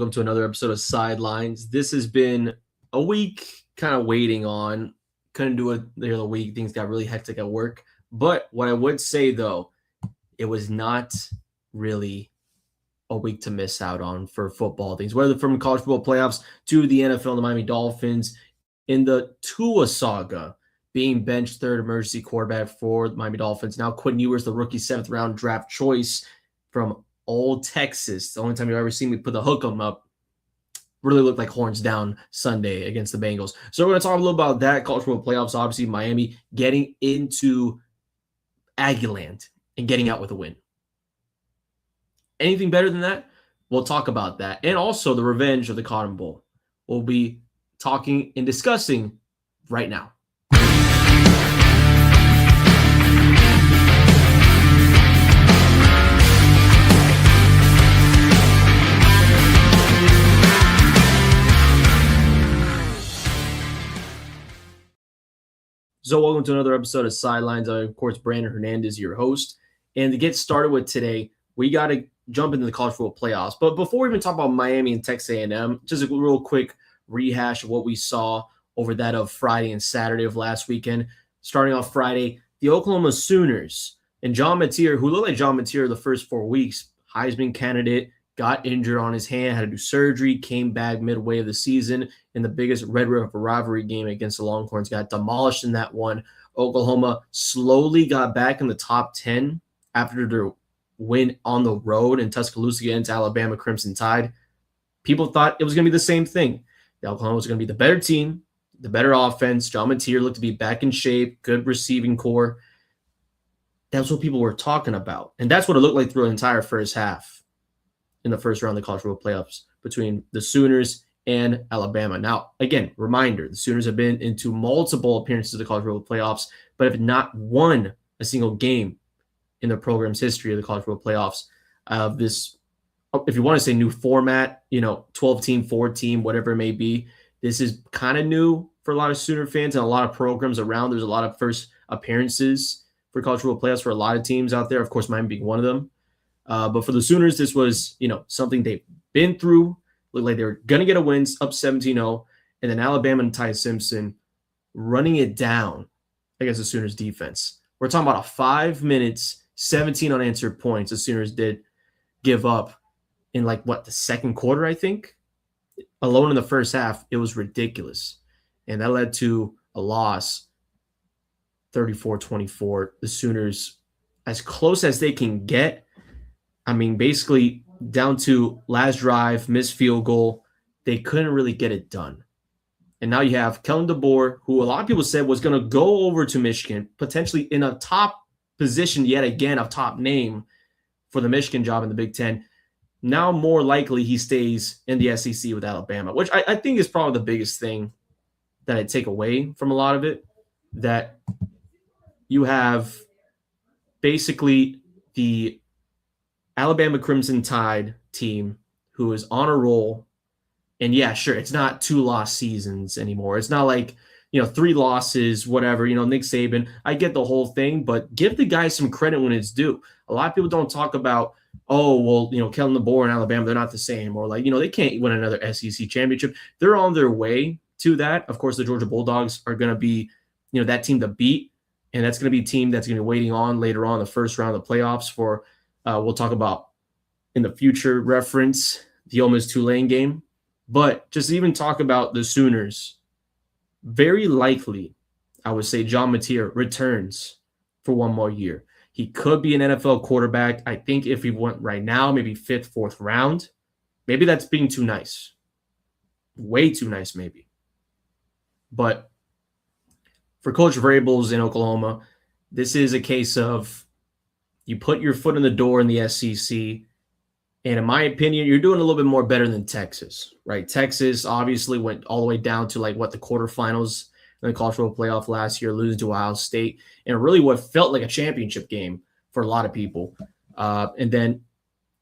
welcome to another episode of Sidelines. This has been a week kind of waiting on. Couldn't do it the other week. Things got really hectic at work. But what I would say, though, it was not really a week to miss out on for football things, whether from college football playoffs to the NFL and the Miami Dolphins. In the Tua saga, being benched third emergency quarterback for the Miami Dolphins. Now Quinn Ewers, the rookie 7th-round draft choice from Old Texas. The only time you've ever seen me put the hook on up. Really looked like horns down Sunday against the Bengals. So we're going to talk a little about that. College football playoffs, obviously Miami getting into Aggieland and getting out with a win. Anything better than that? We'll talk about that. And also the revenge of the Cotton Bowl. We'll be talking and discussing right now. So welcome to another episode of Sidelines. I'm, of course, Brandon Hernandez, your host. And to get started with today, we got to jump into the college football playoffs. But before we even talk about Miami and Texas A&M, just a real quick rehash of what we saw over that of Friday and Saturday of last weekend. Starting off Friday, the Oklahoma Sooners and John Mateer, who looked like John Mateer the first 4 weeks, Heisman candidate, got injured on his hand, had to do surgery, came back midway of the season in the biggest Red River rivalry game against the Longhorns, got demolished in that one. Oklahoma slowly got back in the top 10 after their win on the road in Tuscaloosa against Alabama Crimson Tide. People thought it was going to be the same thing. Oklahoma was going to be the better team, the better offense. John Mateer looked to be back in shape, good receiving core. That's what people were talking about. And that's what it looked like through the entire first half in the first round of the college football playoffs between the Sooners and Alabama. Now, again, reminder, the Sooners have been into multiple appearances of the college football playoffs, but have not won a single game in their program's history of the college football playoffs of this, if you want to say new format, 12-team, 4-team, whatever it may be. This is kind of new for a lot of Sooner fans and a lot of programs around. There's a lot of first appearances for college football playoffs for a lot of teams out there. Of course, Miami being one of them. But for the Sooners, this was, something they've been through. Looked like they were going to get a win, up 17-0. And then Alabama and Ty Simpson running it down against the Sooners defense. We're talking about a 5 minutes, 17 unanswered points the Sooners did give up in the second quarter, I think. Alone in the first half, it was ridiculous. And that led to a loss, 34-24. The Sooners, as close as they can get, basically down to last drive, missed field goal. They couldn't really get it done. And now you have Kellen DeBoer, who a lot of people said was going to go over to Michigan, potentially in a top position yet again, a top name for the Michigan job in the Big Ten. Now more likely he stays in the SEC with Alabama, which I think is probably the biggest thing that I take away from a lot of it, that you have basically the Alabama Crimson Tide team who is on a roll. And yeah, sure, it's not 2 lost seasons anymore. It's not like, 3 losses, whatever, Nick Saban. I get the whole thing, but give the guy some credit when it's due. A lot of people don't talk about, Kellen DeBoer and Alabama, they're not the same. Or they can't win another SEC championship. They're on their way to that. Of course, the Georgia Bulldogs are going to be, that team to beat. And that's going to be a team that's going to be waiting on later on the first round of the playoffs for, we'll talk about in the future reference, the Ole Miss Tulane game. But just even talk about the Sooners, very likely, I would say John Mateer returns for one more year. He could be an NFL quarterback. I think if he went right now, maybe 5th, 4th round, maybe that's being too nice. Way too nice, maybe. But for Coach Vrabel's in Oklahoma, this is a case of you put your foot in the door in the SEC, and in my opinion, you're doing a little bit more better than Texas, right? Texas obviously went all the way down to the quarterfinals in the college football playoff last year, losing to Ohio State, and really what felt like a championship game for a lot of people. And then,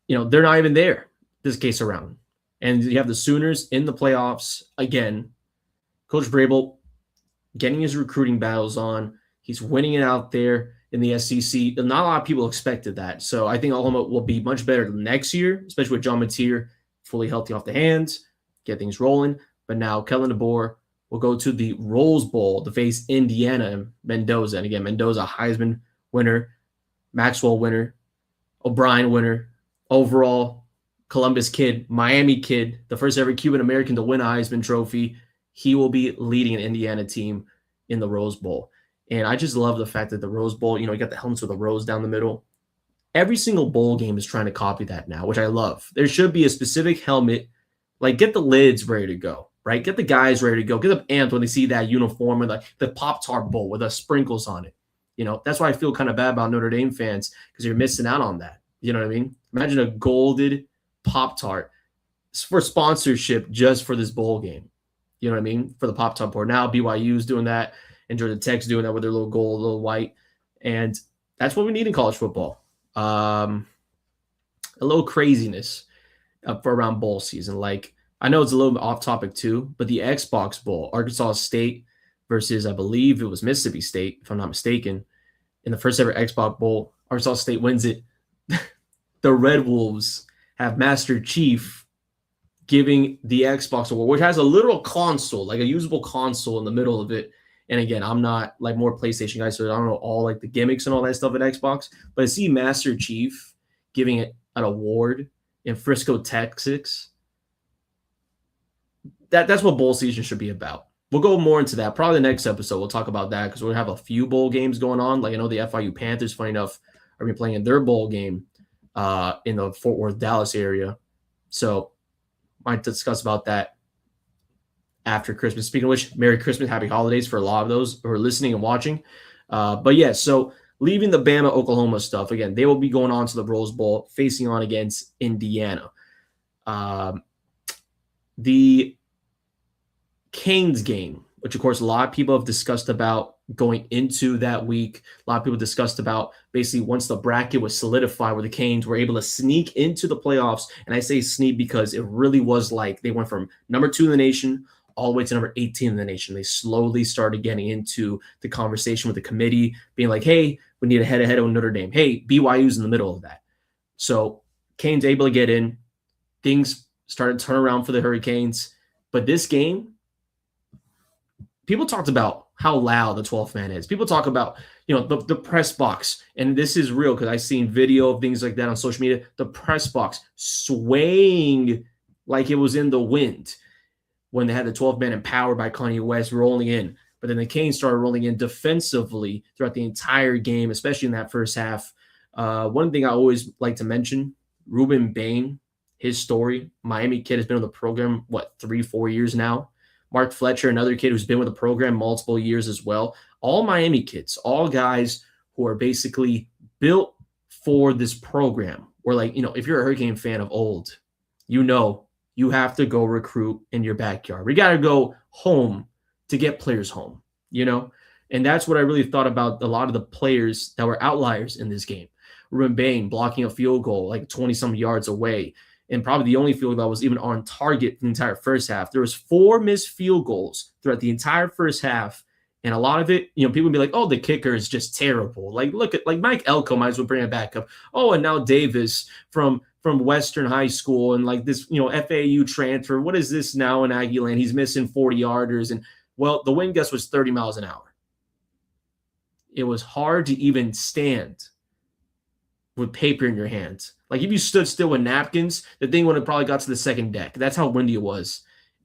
they're not even there this case around. And you have the Sooners in the playoffs again. Coach Vrabel getting his recruiting battles on. He's winning it out there in the SEC. Not a lot of people expected that. So I think Oklahoma will be much better next year, especially with John Mateer fully healthy off the hands, get things rolling. But now Kellen DeBoer will go to the Rose Bowl to face Indiana and Mendoza. And again, Mendoza, Heisman winner, Maxwell winner, O'Brien winner, overall Columbus kid, Miami kid, the first ever Cuban American to win a Heisman Trophy. He will be leading an Indiana team in the Rose Bowl. And I just love the fact that the Rose Bowl, you got the helmets with a rose down the middle. Every single bowl game is trying to copy that now, which I love. There should be a specific helmet. Like, get the lids ready to go, right? Get the guys ready to go. Get them amped when they see that uniform or the Pop-Tart bowl with the sprinkles on it. That's why I feel kind of bad about Notre Dame fans, because you're missing out on that. You know what I mean? Imagine a golded Pop-Tart for sponsorship just for this bowl game. You know what I mean? For the Pop-Tart board. Now BYU's doing that, and Georgia Tech's doing that with their little gold, little white. And that's what we need in college football. A little craziness for around bowl season. Like, I know it's a little bit off topic too, but the Xbox Bowl, Arkansas State versus, I believe it was Mississippi State, if I'm not mistaken, in the first ever Xbox Bowl, Arkansas State wins it. The Red Wolves have Master Chief giving the Xbox Award, which has a literal console, like a usable console in the middle of it. And again, I'm not like more PlayStation guy, so I don't know all like the gimmicks and all that stuff at Xbox. But I see Master Chief giving it an award in Frisco, Texas. That's what bowl season should be about. We'll go more into that. Probably the next episode, we'll talk about that because we'll have a few bowl games going on. Like, I know the FIU Panthers, funny enough, are playing in their bowl game in the Fort Worth, Dallas area. So might discuss about that after Christmas. Speaking of which, Merry Christmas, Happy Holidays for a lot of those who are listening and watching. But yeah, so leaving the Bama, Oklahoma stuff, again, they will be going on to the Rose Bowl, facing on against Indiana. The Canes game, which of course a lot of people have discussed about going into that week. A lot of people discussed about basically once the bracket was solidified where the Canes were able to sneak into the playoffs. And I say sneak because it really was like they went from number 2 in the nation all the way to number 18 in the nation. They slowly started getting into the conversation with the committee, being like, hey, we need to head ahead of Notre Dame. Hey, BYU's in the middle of that. So Canes able to get in. Things started to turn around for the Hurricanes. But this game, people talked about how loud the 12th man is. People talk about, the press box. And this is real because I've seen video of things like that on social media. The press box swaying like it was in the wind when they had the 12th man empowered by Kanye West rolling in. But then the Canes started rolling in defensively throughout the entire game, especially in that first half. One thing I always like to mention, Ruben Bain, his story. Miami kid has been on the program, 3-4 years now. Mark Fletcher, another kid who's been with the program multiple years as well. All Miami kids, all guys who are basically built for this program. Or if you're a Hurricane fan of old, you have to go recruit in your backyard. We got to go home to get players home, And that's what I really thought about a lot of the players that were outliers in this game. Ruben Bain blocking a field goal like 20-some yards away. And probably the only field that was even on target the entire first half. There was 4 missed field goals throughout the entire first half. And a lot of it, people would be like, oh, the kicker is just terrible. Like, look at Mike Elko might as well bring it back up. Oh, and now Davis from Western High School and this, FAU transfer. What is this now in Aggieland? He's missing 40-yarders. And, well, the wind gust was 30 miles an hour. It was hard to even stand with paper in your hands. Like, if you stood still with napkins, the thing would have probably got to the second deck. That's how windy it was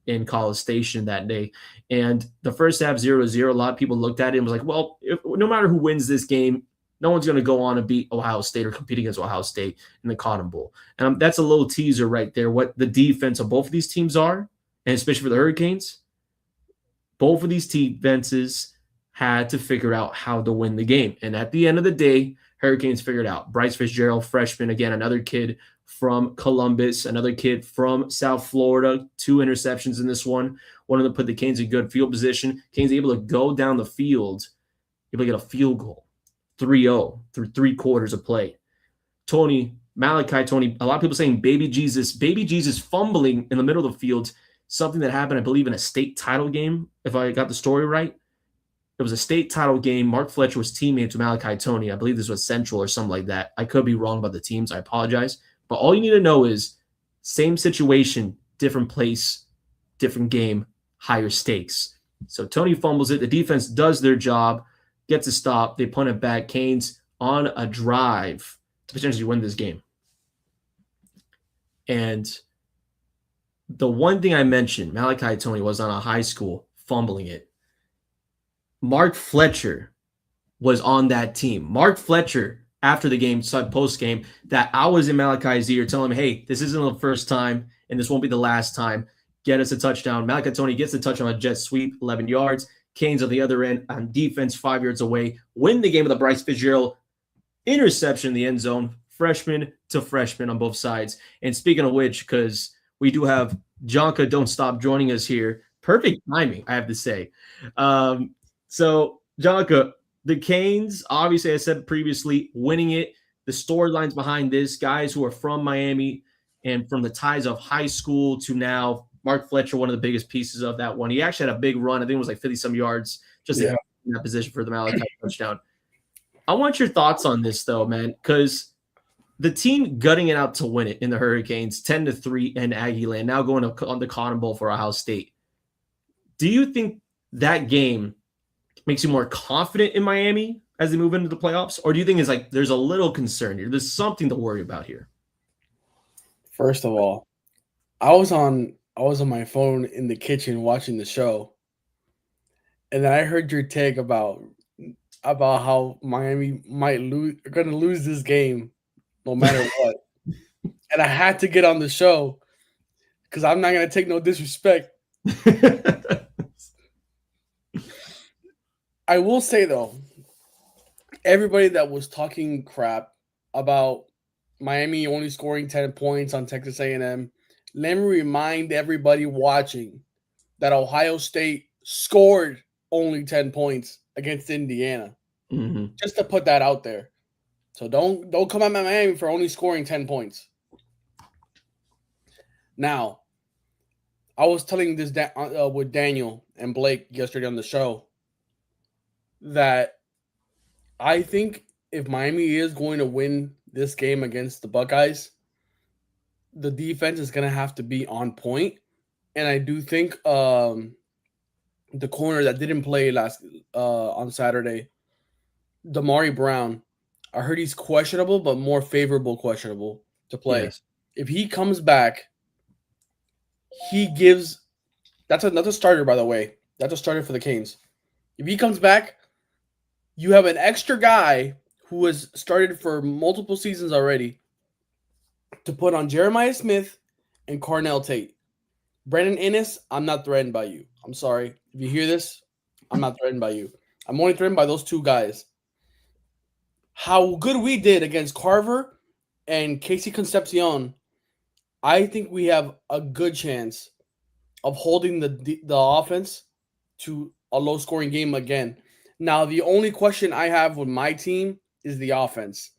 in College Station that day. And the first half 0-0, a lot of people looked at it and was like, well, no matter who wins this game, no one's going to go on and beat Ohio State or compete against Ohio State in the Cotton Bowl. And that's a little teaser right there, what the defense of both of these teams are, and especially for the Hurricanes. Both of these defenses had to figure out how to win the game. And at the end of the day, Hurricanes figured out. Bryce Fitzgerald, freshman, again, another kid from Columbus, another kid from South Florida, 2 interceptions in this one. One of them put the Canes in good field position. Canes able to go down the field, able to get a field goal, 3-0 through 3 quarters of play. Malachi Tony, a lot of people saying Baby Jesus fumbling in the middle of the field, something that happened, I believe, in a state title game, if I got the story right. It was a state title game. Mark Fletcher was teammates with Malachi Tony. I believe this was Central or something like that. I could be wrong about the teams. I apologize. But all you need to know is Same situation, different place, different game, higher stakes. So Tony fumbles it. The defense does their job, gets a stop. They punt it back. Canes on a drive to potentially win this game. And the one thing I mentioned, Malachi Tony was on a high school fumbling it. Mark Fletcher was on that team. Mark Fletcher, after the game, post game, that I was in Malachi's ear telling him, hey, this isn't the first time and this won't be the last time. Get us a touchdown. Malachi Tony gets the touchdown on a jet sweep, 11 yards. Canes on the other end on defense, 5 yards away. Win the game with a Bryce Fitzgerald interception in the end zone, freshman to freshman on both sides. And speaking of which, because we do have Jonka Don't Stop joining us here. Perfect timing, I have to say. So, Jonka, the Canes, obviously, I said previously, winning it. The storylines behind this, guys who are from Miami and from the ties of high school to now, Mark Fletcher, one of the biggest pieces of that one. He actually had a big run. I think it was like 50-some yards just in that position for the Malachi touchdown. I want your thoughts on this, though, man, because the team gutting it out to win it in the Hurricanes, 10-3 in Aggie Land, now going on the Cotton Bowl for Ohio State. Do you think that game makes you more confident in Miami as they move into the playoffs? Or do you think it's like there's a little concern here? There's something to worry about here. First of all, I was on my phone in the kitchen watching the show, and then I heard your take about how Miami are going to lose this game no matter what. And I had to get on the show because I'm not going to take no disrespect. I will say, though, everybody that was talking crap about Miami only scoring 10 points on Texas A&M, let me remind everybody watching that Ohio State scored only 10 points against Indiana. Mm-hmm. Just to put that out there. So don't come at Miami for only scoring 10 points. Now, I was telling this with Daniel and Blake yesterday on the show that I think if Miami is going to win this game against the Buckeyes, the defense is going to have to be on point. And I do think the corner that didn't play on Saturday, Damari Brown, I heard he's questionable, but more favorable questionable to play. Yes. If he comes back, he gives – that's another starter, by the way. That's a starter for the Canes. If he comes back, you have an extra guy who has started for multiple seasons already to put on Jeremiah Smith and Cornell Tate. Brandon Innes, I'm not threatened by you. I'm sorry. If you hear this, I'm not threatened by you. I'm only threatened by those two guys. How good we did against Carver and Casey Concepcion, I think we have a good chance of holding the offense to a low-scoring game again. Now, the only question I have with my team is the offense.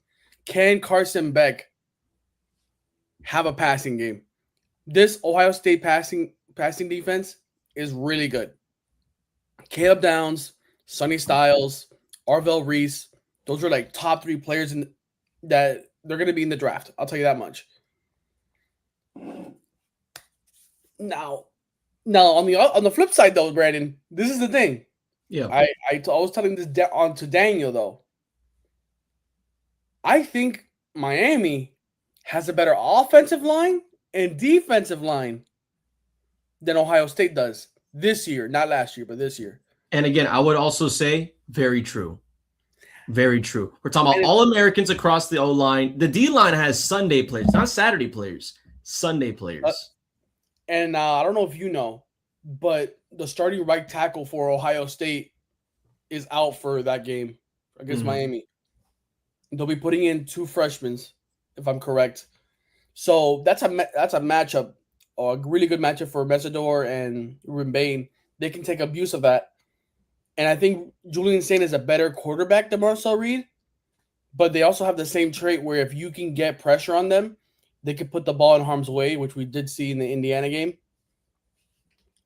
Can Carson Beck have a passing game? This Ohio State passing defense is really good. Caleb Downs, Sonny Styles, Arvell Reese, those are like top 3 players that they're going to be in the draft. I'll tell you that much. Now on the flip side, though, Brandon, this is the thing. Yeah, I was telling this to Daniel, though. I think Miami has a better offensive line and defensive line than Ohio State does this year, not last year, but this year. And again, I would also say very true. Very true. We're talking about All-Americans across the O-line. The D-line has Sunday players, not Saturday players. Sunday players. And I don't know if you know, but the starting right tackle for Ohio State is out for that game against Miami. They'll be putting in 2 freshmen, if I'm correct. So that's a matchup, a really good matchup for Mesidor and Ruben Bain. They can take abuse of that. And I think Julian Saint is a better quarterback than Marcel Reed, but they also have the same trait where if you can get pressure on them, they can put the ball in harm's way, which we did see in the Indiana game.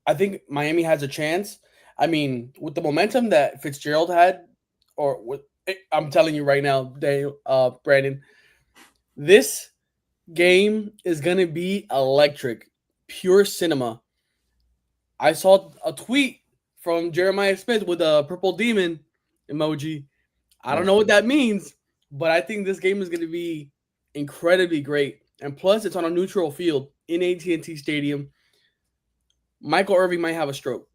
I think Miami has a chance. I mean, with the momentum that Fitzgerald had, I'm telling you right now, Brandon, this game is going to be electric, pure cinema. I saw a tweet from Jeremiah Smith with a purple demon emoji. I don't know what that means, but I think this game is going to be incredibly great. And plus, it's on a neutral field in AT&T Stadium. Michael Irving might have a stroke.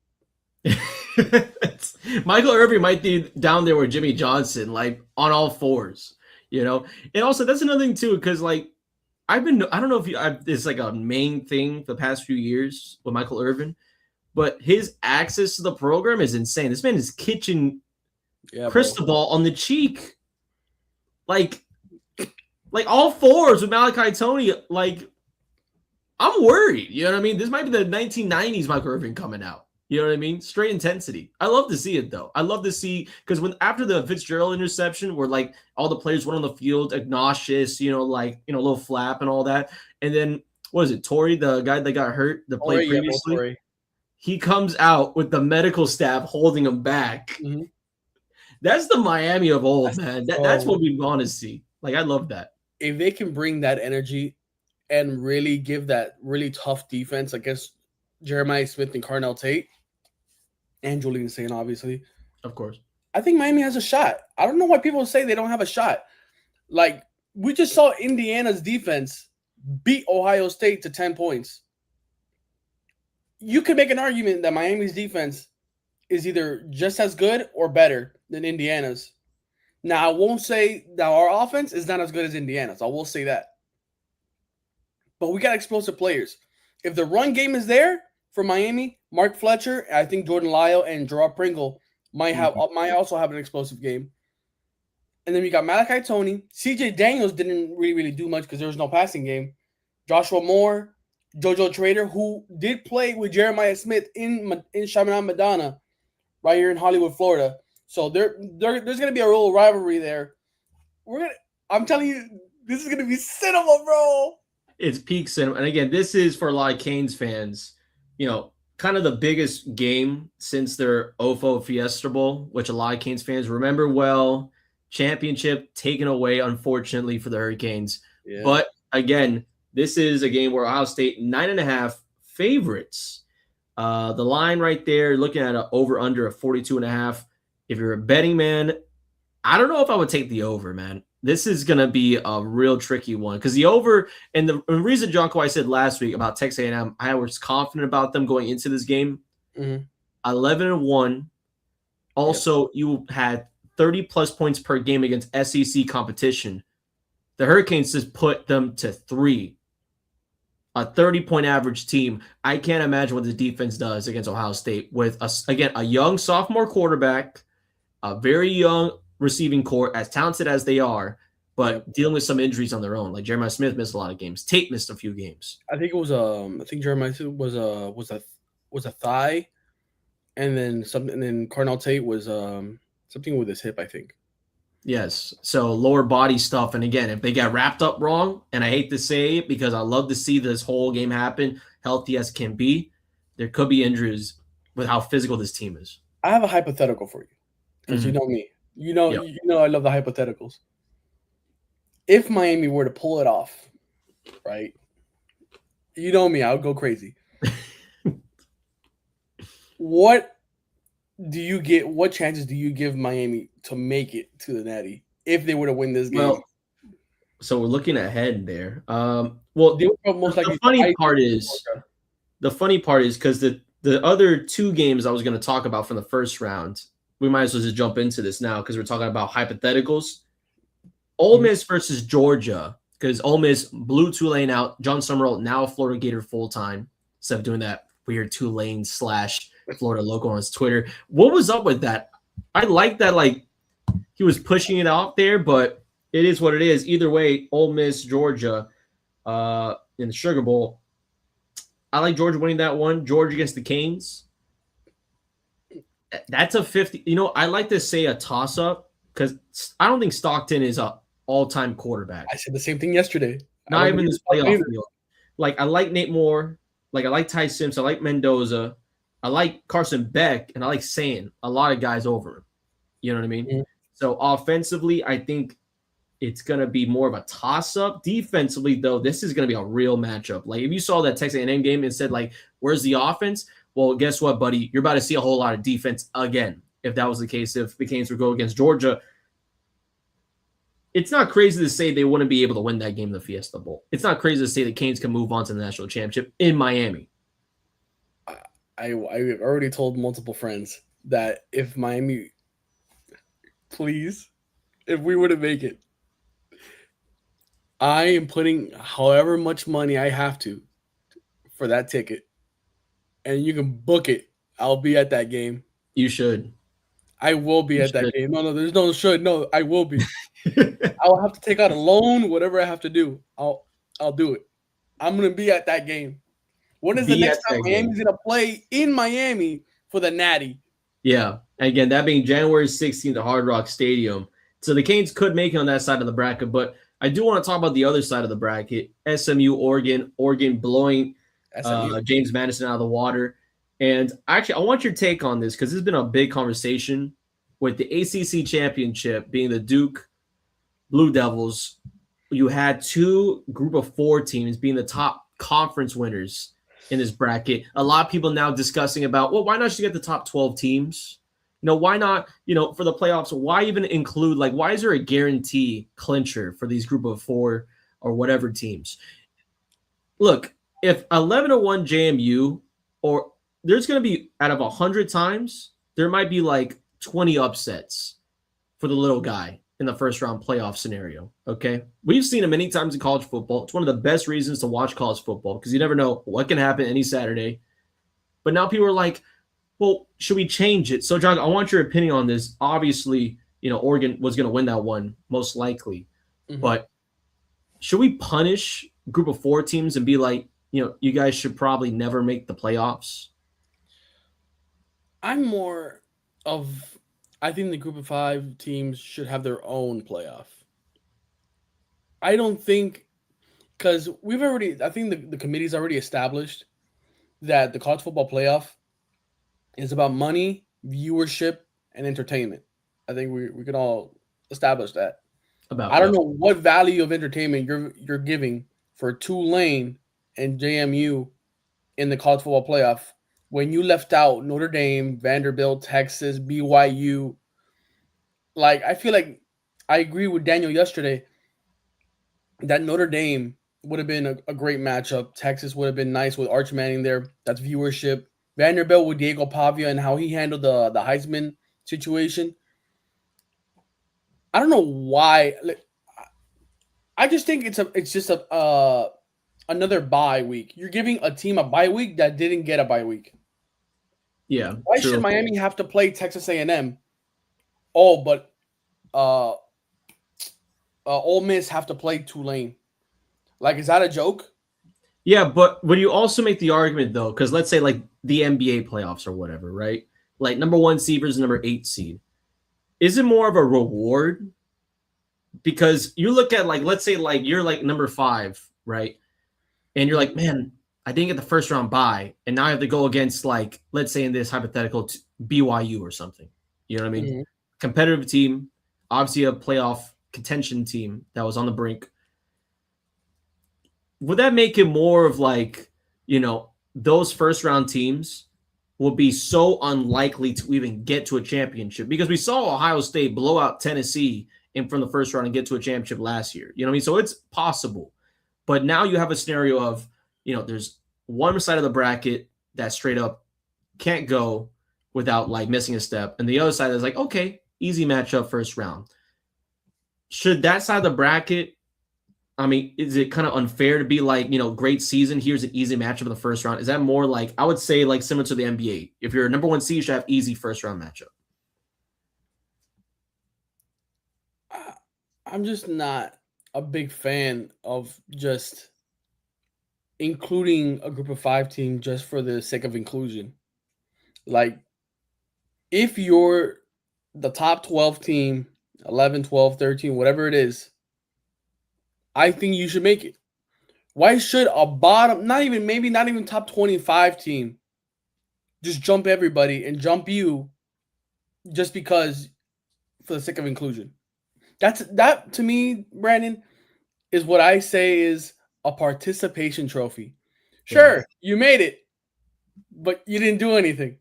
Michael Irving might be down there with Jimmy Johnson, like on all fours, you know. And also, that's another thing too, because like I don't know if it's like a main thing for the past few years with Michael Irvin, but his access to the program is insane. This man is kitchen crystal ball on the cheek, like all fours with Malachi Tony. Like, I'm worried. You know what I mean? This might be the 1990s Michael Irvin coming out. You know what I mean? Straight intensity. I love to see it though. I love to see because when after the Fitzgerald interception, where like all the players went on the field, nauseous, a little flap and all that, and then what is it? Torrey, the guy that got hurt, the play previously, he comes out with the medical staff holding him back. Mm-hmm. That's the Miami of old, man. That's what we want to see. Like, I love that. If they can bring that energy and really give that really tough defense against Jeremiah Smith and Carnell Tate, and Julian Saint, obviously. Of course. I think Miami has a shot. I don't know why people say they don't have a shot. Like, we just saw Indiana's defense beat Ohio State to 10 points. You could make an argument that Miami's defense is either just as good or better than Indiana's. Now, I won't say that our offense is not as good as Indiana's. I will say that. But we got explosive players. If the run game is there for Miami, Mark Fletcher, I think Jordan Lyle and Gerard Pringle might also have an explosive game. And then we got Malachi Tony. CJ Daniels didn't really do much because there was no passing game. Joshua Moore, JoJo Trader, who did play with Jeremiah Smith in Chaminade Madonna right here in Hollywood, Florida. So there's going to be a real rivalry there. I'm telling you, this is going to be cinema, bro. It's peak cinema. And again, this is for a lot of Canes fans, kind of the biggest game since their OFO Fiesta Bowl, which a lot of Canes fans remember well. Championship taken away, unfortunately, for the Hurricanes. Yeah. But again, this is a game where Ohio State 9.5 favorites. The line right there, looking at an over-under of 42.5. If you're a betting man, I don't know if I would take the over, man. This is going to be a real tricky one because the over and the reason, Jonko, I said last week about Texas A&M, I was confident about them going into this game. 11-1. Also, you had 30-plus points per game against SEC competition. The Hurricanes just put them to 3. A 30-point average team. I can't imagine what the defense does against Ohio State with, a young sophomore quarterback, a very young receiving corps, as talented as they are, but dealing with some injuries on their own. Like Jeremiah Smith missed a lot of games. Tate missed a few games. I think it was Jeremiah Smith was a thigh, and then something. And then Carnell Tate was something with his hip, I think. Yes. So lower body stuff. And again, if they get wrapped up wrong, and I hate to say it because I love to see this whole game happen, healthy as can be, there could be injuries with how physical this team is. I have a hypothetical for you because you know me. You know I love the hypotheticals. If Miami were to pull it off, right? You know me, I would go crazy. What chances do you give Miami to make it to the Natty if they were to win this game? Well, so we're looking ahead there. The funny part is because the other two games I was going to talk about from the first round, we might as well just jump into this now because we're talking about hypotheticals. Ole Miss versus Georgia, because Ole Miss blew Tulane out. John Summerall, now a Florida Gator full-time, instead of doing that weird Tulane / Florida logo on his Twitter. What was up with that? I like that, like, he was pushing it out there, but it is what it is. Either way, Ole Miss, Georgia, in the Sugar Bowl. I like Georgia winning that one. Georgia against the Canes. That's a 50. I like to say a toss-up because I don't think Stockton is a all-time quarterback. I said the same thing yesterday. Not even this playoff field. Like, I like Nate Moore. Like, I like Ty Simpson. I like Mendoza. I like Carson Beck. And I like saying a lot of guys over him. You know what I mean? Mm-hmm. So, offensively, I think it's going to be more of a toss-up. Defensively, though, this is going to be a real matchup. Like, if you saw that Texas A&M game and said, like, where's the offense? Well, guess what, buddy? You're about to see a whole lot of defense again. If that was the case, if the Canes would go against Georgia, it's not crazy to say they wouldn't be able to win that game in the Fiesta Bowl. It's not crazy to say the Canes can move on to the national championship in Miami. I already told multiple friends that if Miami, please, if we were to make it, I am putting however much money I have to for that ticket, and you can book it. I'll be at that game. You should. I will be at that game. No, there's no should. No, I will be. I'll have to take out a loan, whatever I have to do. I'll do it. I'm gonna be at that game. When is the next time Miami's gonna play in Miami for the Natty? Yeah. Again, that being January 16th at Hard Rock Stadium. So the Canes could make it on that side of the bracket, but I do want to talk about the other side of the bracket. SMU, Oregon blowing James Madison out of the water. And actually, I want your take on this because this has been a big conversation with the ACC championship being the Duke Blue Devils. You had two group of 4 teams being the top conference winners in this bracket. A lot of people now discussing about, well, why not just get the top 12 teams? Why not, for the playoffs, why even include, like, why is there a guarantee clincher for these group of 4 or whatever teams? Look, if 11-1 JMU, or there's going to be, out of 100 times, there might be like 20 upsets for the little guy in the first round playoff scenario. Okay. We've seen it many times in college football. It's one of the best reasons to watch college football because you never know what can happen any Saturday. But now people are like, well, should we change it? So, John, I want your opinion on this. Obviously, Oregon was going to win that one, most likely. Mm-hmm. But should we punish group of 4 teams and be like, you guys should probably never make the playoffs? I'm more of, I think the group of 5 teams should have their own playoff. I don't think, because I think the committee's already established that the college football playoff is about money, viewership, and entertainment. I think we can all establish that. I don't know what value of entertainment you're giving for Tulane and JMU in the college football playoff when you left out Notre Dame, Vanderbilt, Texas, BYU. Like, I feel like I agree with Daniel yesterday that Notre Dame would have been a great matchup. Texas would have been nice with Arch Manning there. That's viewership. Vanderbilt with Diego Pavia and how he handled the Heisman situation. I don't know why. I just think it's just another bye week. You're giving a team a bye week that didn't get a bye week. Yeah. Why should Miami have to play Texas A&M? Oh, but Ole Miss have to play Tulane. Like, is that a joke? Yeah, but would you also make the argument, though, because let's say, like, the NBA playoffs or whatever, right? Like, number 1 seed versus number 8 seed. Is it more of a reward? Because you look at, like, let's say, like, you're, like, number 5, right? And you're like, man, I didn't get the first round bye, and now I have to go against, like, let's say in this hypothetical BYU or something. You know what I mean? Mm-hmm. Competitive team, obviously a playoff contention team that was on the brink. Would that make it more of like, those first round teams will be so unlikely to even get to a championship? Because we saw Ohio State blow out Tennessee from the first round and get to a championship last year. You know what I mean? So it's possible. But now you have a scenario of, there's one side of the bracket that straight up can't go without like missing a step. And the other side is like, okay, easy matchup first round. Should that side of the bracket, I mean, is it kind of unfair to be like, great season, here's an easy matchup in the first round? Is that more like, I would say, like similar to the NBA? If you're a number 1 seed, you should have easy first round matchup. I'm just not a big fan of just including a group of 5 team just for the sake of inclusion. Like, if you're the top 12 team, 11, 12, 13, whatever it is, I think you should make it. Why should a bottom, not even top 25 team just jump everybody and jump you just because for the sake of inclusion? That to me, Brandon, is what I say is a participation trophy. Yeah. Sure, you made it, but you didn't do anything.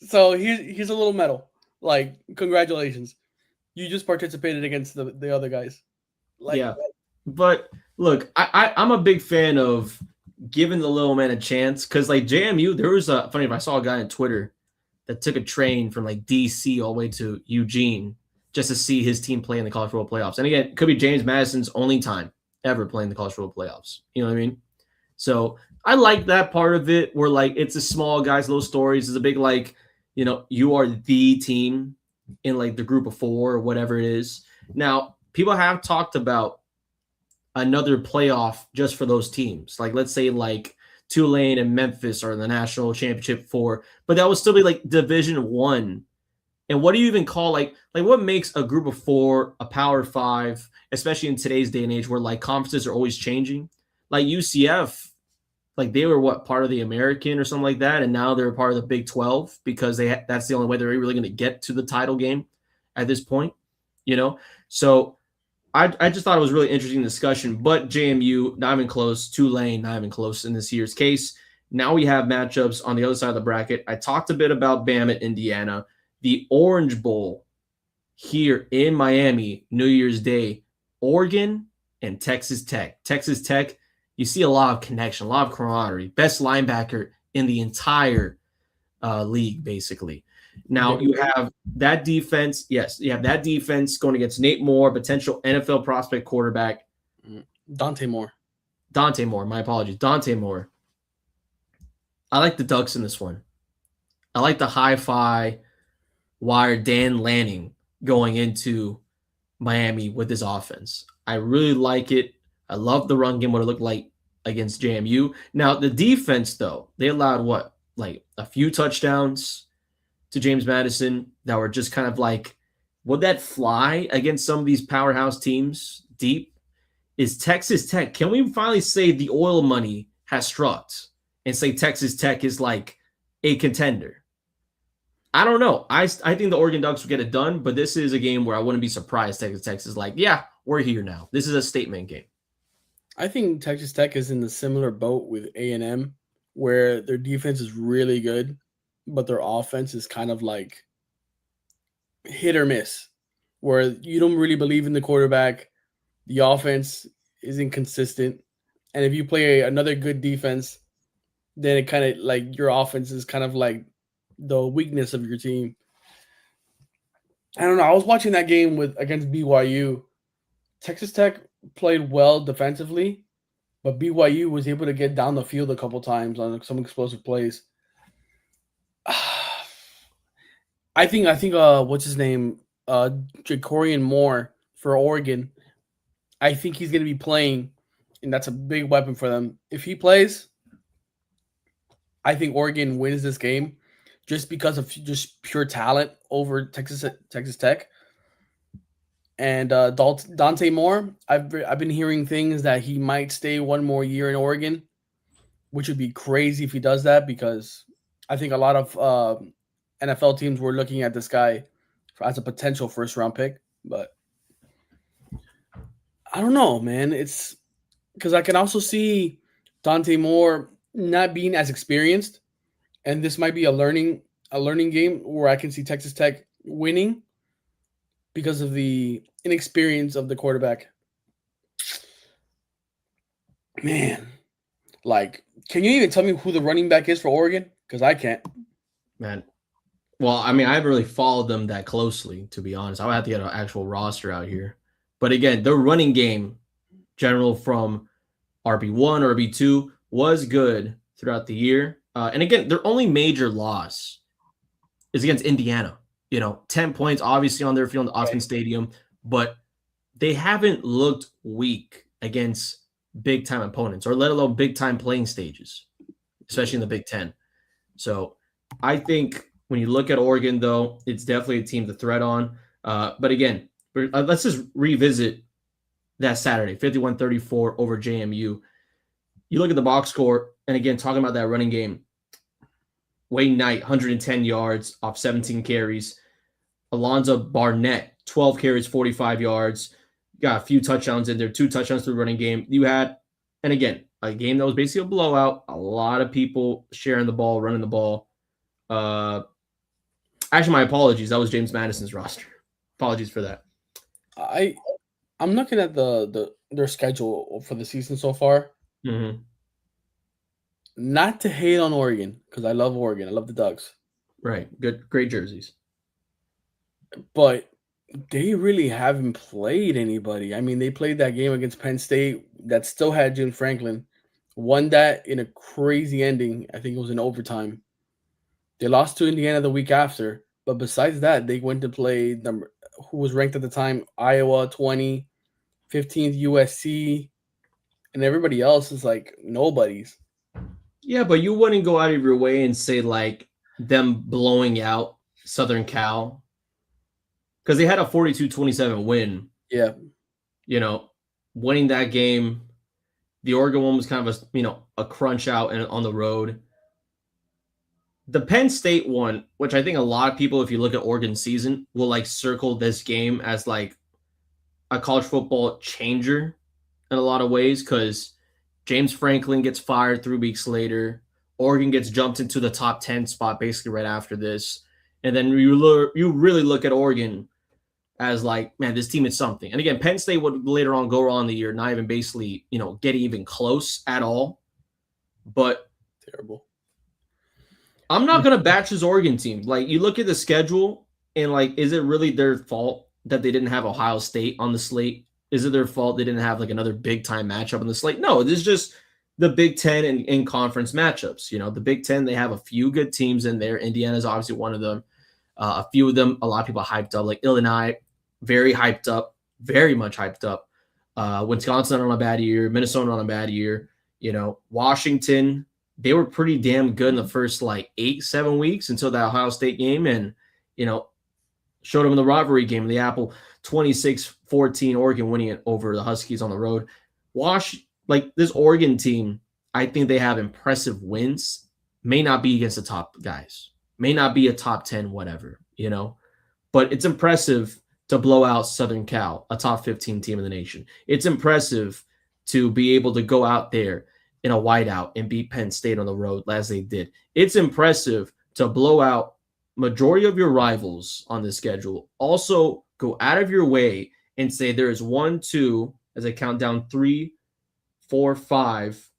So here's a little medal. Like, congratulations. You just participated against the other guys. Like, Yeah. But look, I'm a big fan of giving the little man a chance because like JMU, there was a funny if I saw a guy on Twitter that took a train from like DC all the way to Eugene just to see his team play in the college football playoffs. And again, it could be James Madison's only time ever playing the college football playoffs. You know what I mean? So I like that part of it where like it's a small guys, little stories. It's a big like, you are the team in like the group of four or whatever it is. Now, people have talked about another playoff just for those teams. Like let's say like Tulane and Memphis are in the national championship four, but that would still be like Division One. And what do you even call like what makes a group of four a Power Five, especially in today's day and age where like conferences are always changing? Like UCF, like they were what part of the American or something like that, and now they're part of the Big 12 because that's the only way they're really going to get to the title game at this point, you know. So I just thought it was a really interesting discussion. But JMU not even close, Tulane not even close in this year's case. Now we have matchups on the other side of the bracket. I talked a bit about Bama, Indiana, the Orange Bowl here in Miami, New Year's Day, Oregon and Texas Tech. Texas Tech, you see a lot of connection, a lot of camaraderie. Best linebacker in the entire league, basically. Now you have that defense. Yes, you have that defense going against Nate Moore, potential NFL prospect quarterback. Dante Moore. My apologies. Dante Moore. I like the Ducks in this one. I like the hi-fi wire Dan Lanning going into Miami with his offense. I really like it. I love the run game, what it looked like against JMU. Now, the defense, though, they allowed what? Like a few touchdowns to James Madison that were just kind of like, would that fly against some of these powerhouse teams deep? Is Texas Tech, can we finally say the oil money has struck and say Texas Tech is like a contender? I don't know. I think the Oregon Ducks will get it done, but this is a game where I wouldn't be surprised Texas Tech is like, yeah, we're here now. This is a statement game. I think Texas Tech is in the similar boat with A&M, where their defense is really good, but their offense is kind of like hit or miss, where you don't really believe in the quarterback. The offense is inconsistent. And if you play another good defense, then it kind of like your offense is kind of like the weakness of your team. I don't know. I was watching that game against BYU. Texas Tech played well defensively, but BYU was able to get down the field a couple times on some explosive plays. I think what's his name? Jacorian Moore for Oregon. I think he's going to be playing, and that's a big weapon for them. If he plays, I think Oregon wins this game just because of just pure talent over Texas Tech. And Dante Moore, I've been hearing things that he might stay one more year in Oregon, which would be crazy if he does that because I think a lot of NFL teams were looking at this guy as a potential first-round pick. But I don't know, man. It's because I can also see Dante Moore not being as experienced, and this might be a learning game where I can see Texas Tech winning because of the inexperience of the quarterback. Man, like, can you even tell me who the running back is for Oregon? Because I can't. Man, well, I mean, I haven't really followed them that closely, to be honest. I would have to get an actual roster out here. But again, their running game, general from RB1 or RB2, was good throughout the year. And again, their only major loss is against Indiana. 10 points, obviously, on their field in Austin Stadium, but they haven't looked weak against big-time opponents or let alone big-time playing stages, especially in the Big Ten. So I think when you look at Oregon, though, it's definitely a team to threat on. But again, let's just revisit that Saturday, 51-34 over JMU. You look at the box score, and again, talking about that running game, Wayne Knight, 110 yards off 17 carries. Alonzo Barnett, 12 carries, 45 yards. Got a few touchdowns in there, 2 touchdowns through the running game. You had, and again, a game that was basically a blowout. A lot of people sharing the ball, running the ball. Uh, Actually, my apologies. That was James Madison's roster. Apologies for that. I I'm looking at their schedule for the season so far. Mm-hmm. Not to hate on Oregon because I love Oregon. I love the Ducks, Right. Good. Great jerseys. but they really haven't played anybody. I mean, they played that game against Penn State that still had Jim Franklin, won that in a crazy ending. I think it was in overtime. They lost to Indiana the week after, but besides that, they went to play number who was ranked at the time Iowa 20, 15th USC, and everybody else is like nobodies. Yeah, but you wouldn't go out of your way and say like them blowing out Southern Cal because they had a 42-27 win. Yeah, You know, winning that game. The Oregon one was kind of a crunch out and on the road. The Penn State one, which I think a lot of people, if you look at Oregon season, will like circle this game as like a college football changer in a lot of ways because James Franklin gets fired 3 weeks later. Oregon gets jumped into the top 10 spot basically right after this. And then you really look at Oregon as like, man, this team is something. And again, Penn State would later on go on the year, not even basically, getting even close at all. But terrible. I'm not going to bash this Oregon team. Like, you look at the schedule and like, is it really their fault that they didn't have Ohio State on the slate? Is it their fault they didn't have like another big time matchup on the slate? No, this is just the Big Ten and in conference matchups. The Big Ten, they have a few good teams in there. Indiana's obviously one of them. A few of them, a lot of people hyped up, like Illinois, very hyped up, very much hyped up. Wisconsin on a bad year, Minnesota on a bad year. Washington, they were pretty damn good in the first like 8-7 weeks until that Ohio State game, and showed them in the rivalry game in the Apple 26-14, Oregon winning it over the Huskies on the road. Like this Oregon team, I think they have impressive wins. May not be against the top guys, may not be a top 10, whatever, but it's impressive to blow out Southern Cal, a top 15 team in the nation. It's impressive to be able to go out there in a whiteout and beat Penn State on the road as they did. It's impressive to blow out majority of your rivals on the schedule. Also, go out of your way and say there is 1, 2, as I count down, 3, 4, 5,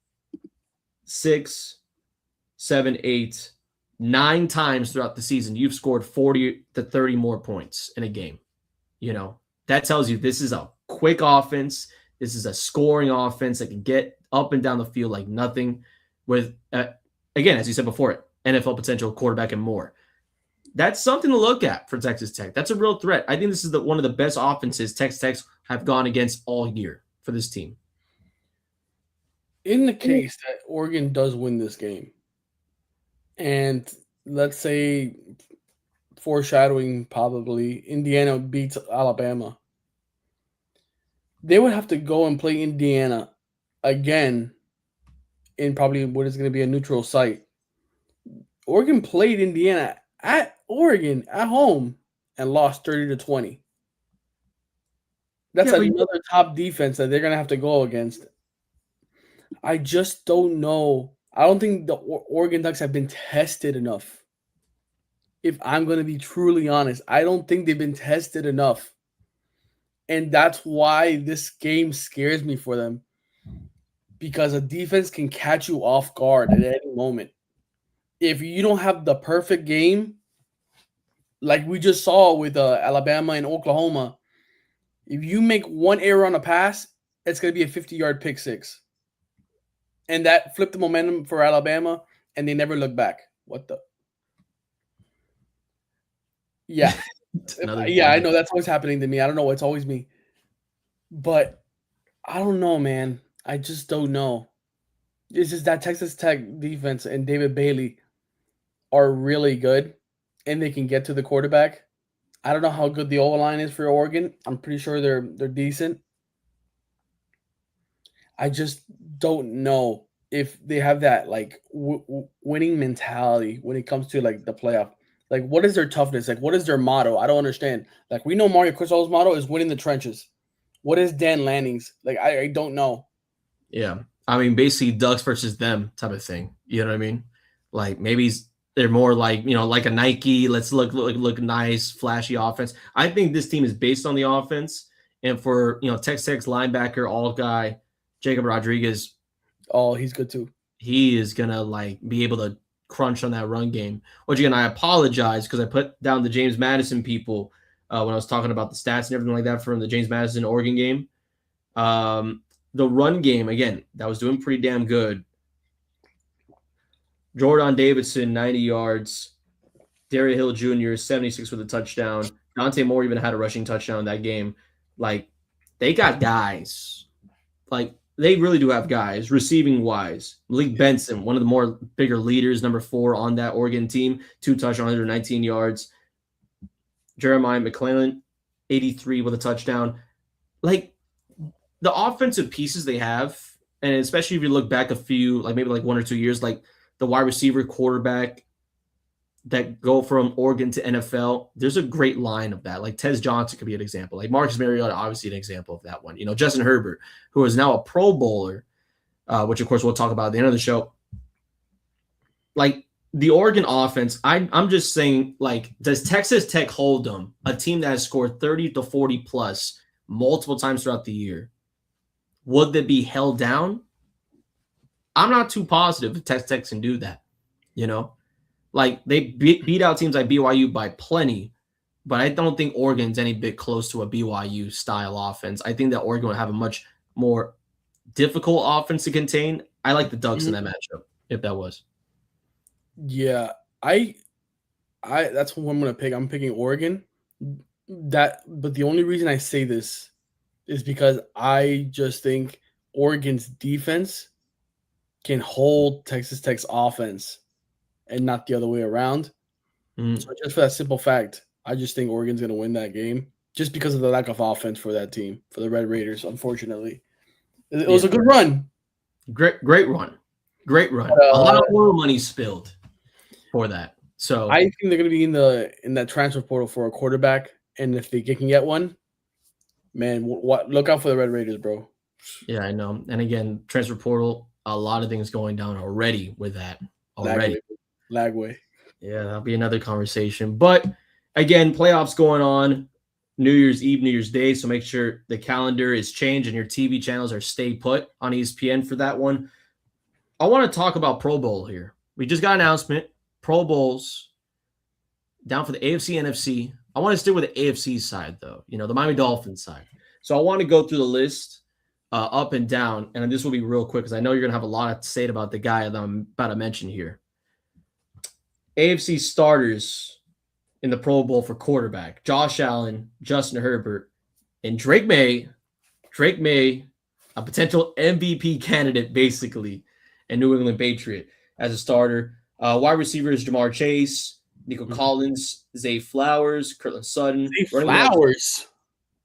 6, 7, 8, 9 times throughout the season you've scored 40 to 30 more points in a game. That tells you this is a quick offense. This is a scoring offense that can get up and down the field like nothing with, again, as you said before, NFL potential quarterback and more. That's something to look at for Texas Tech. That's a real threat. I think this is one of the best offenses Texas Tech have gone against all year for this team. In the case that Oregon does win this game, and let's say, foreshadowing, probably Indiana beats Alabama, they would have to go and play Indiana again in probably what is going to be a neutral site. Oregon played Indiana at Oregon at home and lost 30-20. That's another top defense that they're going to have to go against. I just don't know. I don't think the Oregon Ducks have been tested enough. If I'm going to be truly honest, I don't think they've been tested enough. And that's why this game scares me for them. Because a defense can catch you off guard at any moment. If you don't have the perfect game, like we just saw with Alabama and Oklahoma, if you make one error on a pass, it's going to be a 50-yard pick six. And that flipped the momentum for Alabama, and they never look back. What the? Yeah. Yeah, I know that's always happening to me. I don't know. It's always me. But I don't know, man. I just don't know. It's just that Texas Tech defense and David Bailey are really good, and they can get to the quarterback. I don't know how good the O-line is for Oregon. I'm pretty sure they're decent. I just don't know if they have that like winning mentality when it comes to like the playoff. Like, what is their toughness? Like, what is their motto? I don't understand. Like, we know Mario Cristal's motto is winning the trenches. What is Dan Lanning's? Like, I don't know. Yeah. I mean, basically Ducks versus them type of thing. You know what I mean? Like maybe they're more like, like a Nike, let's look nice, flashy offense. I think this team is based on the offense. And for, Texas linebacker, all guy, Jacob Rodriguez, Oh, he's good too. he is going to like be able to crunch on that run game. Which again, I apologize because I put down the James Madison people when I was talking about the stats and everything like that from the James Madison Oregon game. The run game, again, that was doing pretty damn good. Jordan Davidson, 90 yards. Daria Hill Jr., 76 with a touchdown. Dante Moore even had a rushing touchdown in that game. Like, they got guys. Like, they really do have guys, receiving wise. Malik Benson, one of the more bigger leaders, number 4 on that Oregon team, 2 touchdowns, 119 yards. Jeremiah McClellan, 83 with a touchdown. Like, the offensive pieces they have, and especially if you look back a few, like maybe like 1 or 2 years, like the wide receiver, quarterback that go from Oregon to NFL, there's a great line of that. Like Tez Johnson could be an example. Like Marcus Mariota, obviously an example of that one. Justin Herbert, who is now a Pro Bowler, which of course we'll talk about at the end of the show. Like the Oregon offense, I'm just saying, like, does Texas Tech hold them, a team that has scored 30 to 40 plus multiple times throughout the year? Would they be held down? I'm not too positive if Texas Tech can do that. Like they beat out teams like BYU by plenty, but I don't think Oregon's any bit close to a BYU style offense. I think that Oregon would have a much more difficult offense to contain. I like the Ducks in that matchup, if that was. Yeah, I that's who I'm gonna pick. I'm picking Oregon. But the only reason I say this is because I just think Oregon's defense can hold Texas Tech's offense and not the other way around. So just for that simple fact, I just think Oregon's going to win that game just because of the lack of offense for that team, for the Red Raiders, unfortunately. It was a good run. Great run. Great run. A lot of oil money spilled for that. So I think they're going to be in that transfer portal for a quarterback, and if they can get one, man, look out for the Red Raiders, bro. Yeah, I know. And again, transfer portal, a lot of things going down already with that. Already. Lagway. Yeah, that'll be another conversation. But again, playoffs going on New Year's Eve, New Year's Day. So make sure the calendar is changed and your TV channels are stay put on ESPN for that one. I want to talk about Pro Bowl here. We just got an announcement. Pro Bowls down for the AFC, NFC. I want to stick with the AFC side, though, the Miami Dolphins side. So I want to go through the list up and down, and this will be real quick because I know you're going to have a lot to say about the guy that I'm about to mention here. AFC starters in the Pro Bowl for quarterback: Josh Allen, Justin Herbert, and Drake May, a potential MVP candidate, basically, and New England Patriot as a starter. Wide receivers: Jamar Chase, Nico Collins, Zay Flowers, Cortland Sutton. Zay Flowers?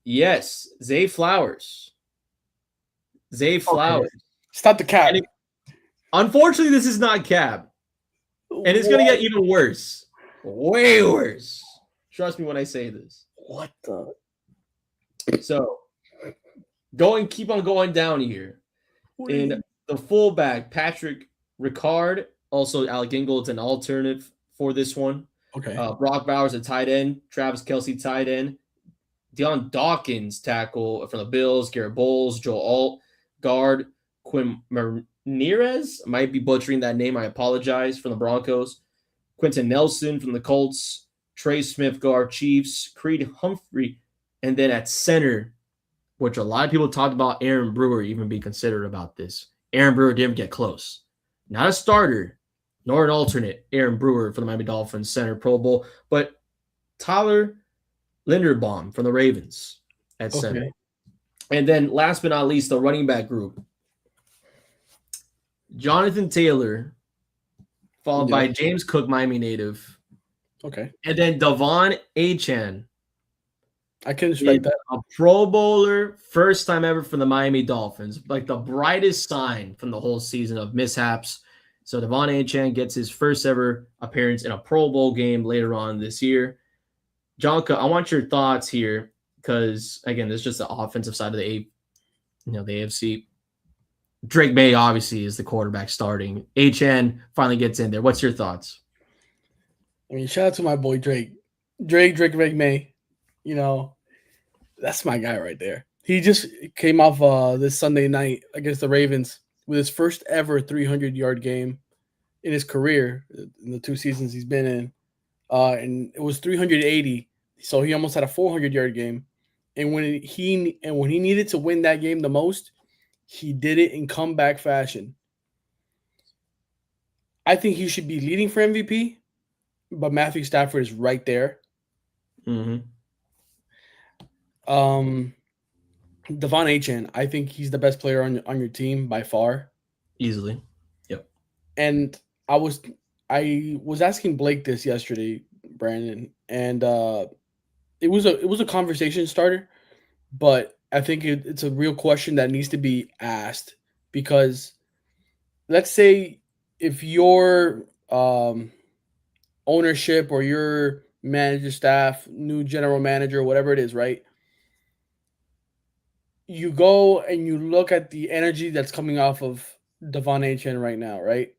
Yes, Zay Flowers. Okay. Stop the cap. Unfortunately, this is not cap. And it's going to get even worse. Way worse. Trust me when I say this. What the? So, keep on going down here. In the fullback, Patrick Ricard, also Alec Ingold's an alternative for this one. Okay. Brock Bowers, a tight end. Travis Kelce, tight end. Deion Dawkins, tackle from the Bills. Garrett Bowles, Joel Alt, guard. Quinn Ramirez, might be butchering that name. I apologize, from the Broncos. Quentin Nelson from the Colts. Trey Smith, guard, Chiefs. Creed Humphrey. And then at center, which a lot of people talked about Aaron Brewer even be considered about this. Aaron Brewer didn't get close. Not a starter, nor an alternate. Aaron Brewer for the Miami Dolphins center Pro Bowl. But Tyler Linderbaum from the Ravens at center. And then last but not least, the running back group. Jonathan Taylor, followed by James Cook, Miami native. Okay. And then Devon Achane. I can respect that. A Pro Bowler, first time ever for the Miami Dolphins. Like the brightest sign from the whole season of mishaps. So Devon Achane gets his first ever appearance in a Pro Bowl game later on this year. Jonka, I want your thoughts here because again, this is just the offensive side of the AFC. Drake May obviously is the quarterback starting. Achane finally gets in there. What's your thoughts? I mean, shout out to my boy Drake. Drake May. You know, that's my guy right there. He just came off this Sunday night against the Ravens with his first ever 300-yard game in his career in the 2 seasons he's been in. And it was 380, so he almost had a 400-yard game. And when he needed to win that game the most, he did it in comeback fashion. I think he should be leading for MVP, but Matthew Stafford is right there. Mm-hmm. Devon Achane, I think he's the best player on your team by far. Easily. Yep. And I was asking Blake this yesterday, Brandon, and it was a conversation starter, but I think it's a real question that needs to be asked because let's say if your ownership or your manager staff, new general manager, whatever it is, right? You go and you look at the energy that's coming off of Devon Achane right now, right?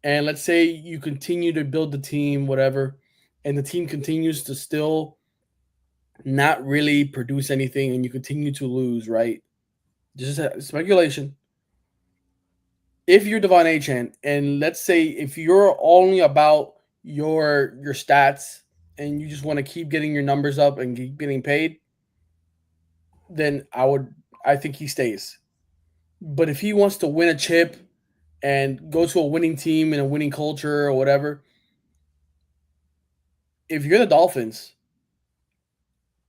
And let's say you continue to build the team, whatever, and the team continues to still not really produce anything and you continue to lose, right? Just speculation. If you're Devon Achane, and let's say if you're only about your stats and you just want to keep getting your numbers up and keep getting paid, then I think he stays. But if he wants to win a chip and go to a winning team and a winning culture or whatever, if you're the Dolphins,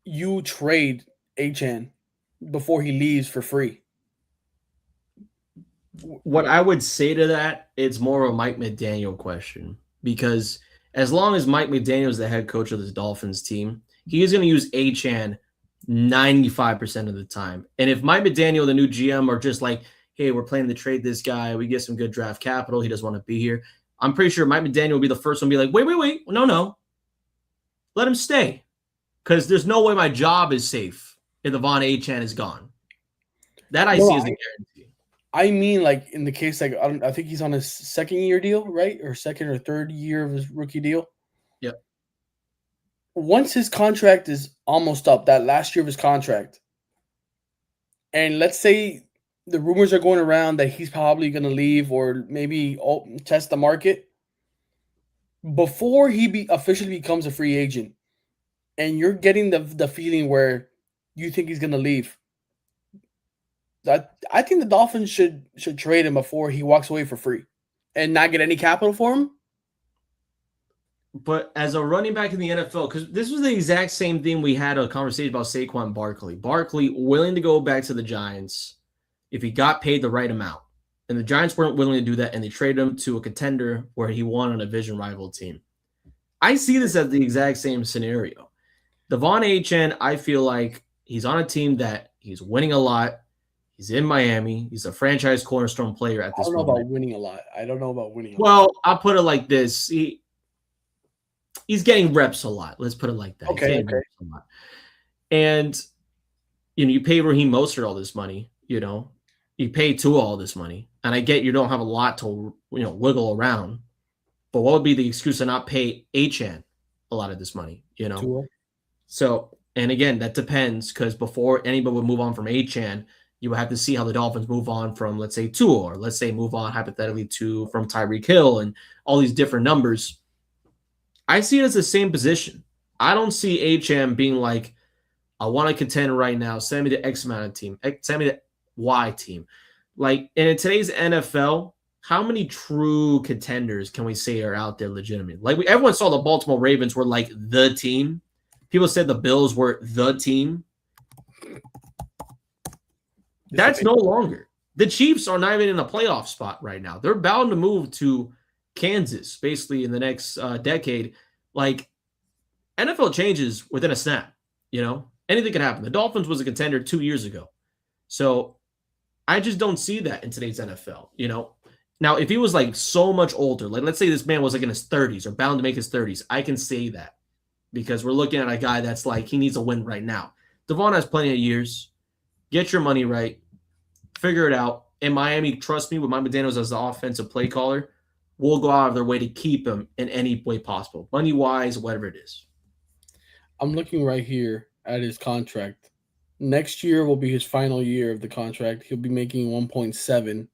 you trade Achane before he leaves for free. What I would say to that, it's more of a Mike McDaniel question because as long as Mike McDaniel is the head coach of this Dolphins team, he is going to use Achane 95% of the time. And if Mike McDaniel, the new GM, are just like, hey, we're planning to trade this guy, we get some good draft capital, he doesn't want to be here, I'm pretty sure Mike McDaniel will be the first one to be like, wait, no. Let him stay. Because there's no way my job is safe if Devon Achane is gone. That I see as a guarantee. I mean, like in the case, like I think he's on his second year deal, right, or second or third year of his rookie deal. Yep. Once his contract is almost up, that last year of his contract, and let's say the rumors are going around that he's probably going to leave or maybe test the market before he officially becomes a free agent, and you're getting the feeling where you think he's going to leave. I think the Dolphins should trade him before he walks away for free and not get any capital for him. But as a running back in the NFL, because this was the exact same thing we had a conversation about Saquon Barkley. Barkley willing to go back to the Giants if he got paid the right amount. And the Giants weren't willing to do that, and they traded him to a contender where he won on a division rival team. I see this as the exact same scenario. Devon Achane, I feel like he's on a team that he's winning a lot. He's in Miami. He's a franchise cornerstone player at this moment. I don't know about winning a lot. Well, I'll put it like this. He's getting reps a lot. Let's put it like that. Okay. And, you pay Raheem Mostert all this money, you pay Tua all this money. And I get you don't have a lot to, wiggle around. But what would be the excuse to not pay Achane a lot of this money, Tua. So, and again, that depends because before anybody would move on from Achane, you would have to see how the Dolphins move on from, let's say, Tua, or let's say move on hypothetically from Tyreek Hill and all these different numbers. I see it as the same position. I don't see Achane being like, I want to contend right now. Send me the X amount of team. Send me the Y team. Like, and in today's NFL, how many true contenders can we say are out there legitimately? Like, everyone saw the Baltimore Ravens were like the team. People said the Bills were the team. That's no longer. The Chiefs are not even in a playoff spot right now. They're bound to move to Kansas basically in the next decade. Like, NFL changes within a snap, Anything can happen. The Dolphins was a contender 2 years ago. So I just don't see that in today's NFL, Now, if he was like so much older, like let's say this man was like in his 30s or bound to make his 30s, I can say that because we're looking at a guy that's like he needs a win right now. Devon has plenty of years. Get your money right. Figure it out. In Miami, trust me, with Mike McDaniels as the offensive play caller, we'll go out of their way to keep him in any way possible, money wise, whatever it is. I'm looking right here at his contract. Next year will be his final year of the contract. He'll be making 1.7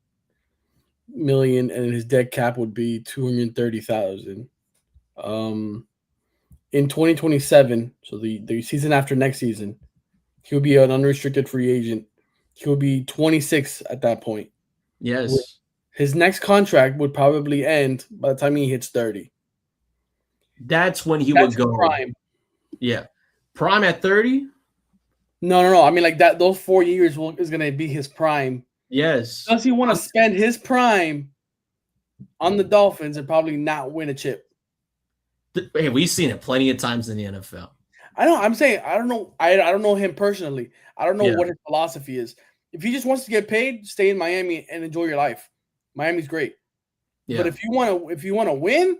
million, and his dead cap would be 230,000. Um, in 2027, so the season after next season, he'll be an unrestricted free agent. He'll be 26 at that point. Yes. His next contract would probably end by the time he hits 30. That's when he That's would go. prime. Yeah. Prime at 30? No. I mean, like that. Those 4 years is going to be his prime. Yes. Does he want to spend his prime on the Dolphins and probably not win a chip? Hey, we've seen it plenty of times in the NFL. I know. I'm saying I don't know. I don't know him personally. I don't know Yeah. what his philosophy is. If he just wants to get paid, stay in Miami and enjoy your life. Miami's great. Yeah. But if you want to win,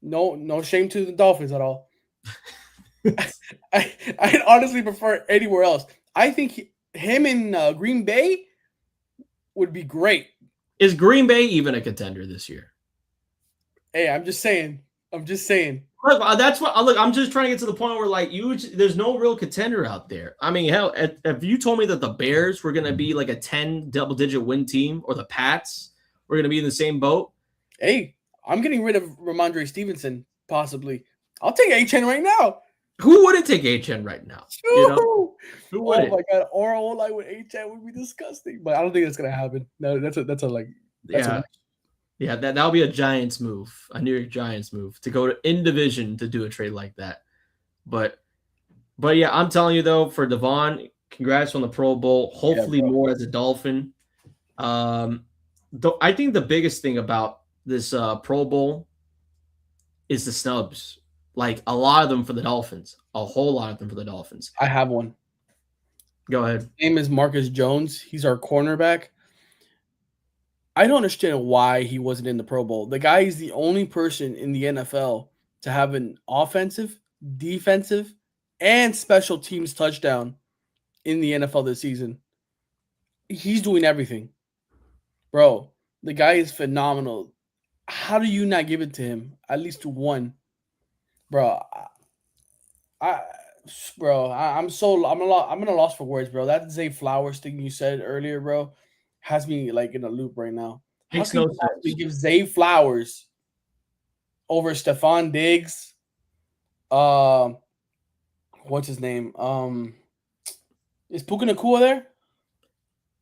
no shame to the Dolphins at all. I'd honestly prefer anywhere else. I think him in Green Bay would be great. Is Green Bay even a contender this year? Hey, I'm just saying. Look, that's what. Look, I'm just trying to get to the point where like there's no real contender out there. I mean, hell, if you told me that the Bears were going to be like a 10 double-digit win team, or the Pats were going to be in the same boat. Hey, I'm getting rid of Ramondre Stevenson possibly. I'll take HN right now. Who wouldn't take HN right now? You know? Who wouldn't? Oh my god, or all line with HN would be disgusting. But I don't think that's gonna happen. No, that's yeah, that'll be a Giants move, a New York Giants move to go to in division to do a trade like that. But yeah, I'm telling you though, for Devon, congrats on the Pro Bowl. Hopefully more as a Dolphin. I think the biggest thing about this Pro Bowl is the snubs. Like a lot of them for the Dolphins, a whole lot of them for the Dolphins. I have one. Go ahead. His name is Marcus Jones. He's our cornerback. I don't understand why he wasn't in the Pro Bowl. The guy is the only person in the NFL to have an offensive, defensive, and special teams touchdown in the NFL this season. He's doing everything. Bro, the guy is phenomenal. How do you not give it to him? At least one. Bro, I'm at a loss for words, bro. That Zay Flowers thing you said earlier, bro, has me like in a loop right now. How can you actually give Zay Flowers over Stephon Diggs? What's his name? Is Puka Nacua there?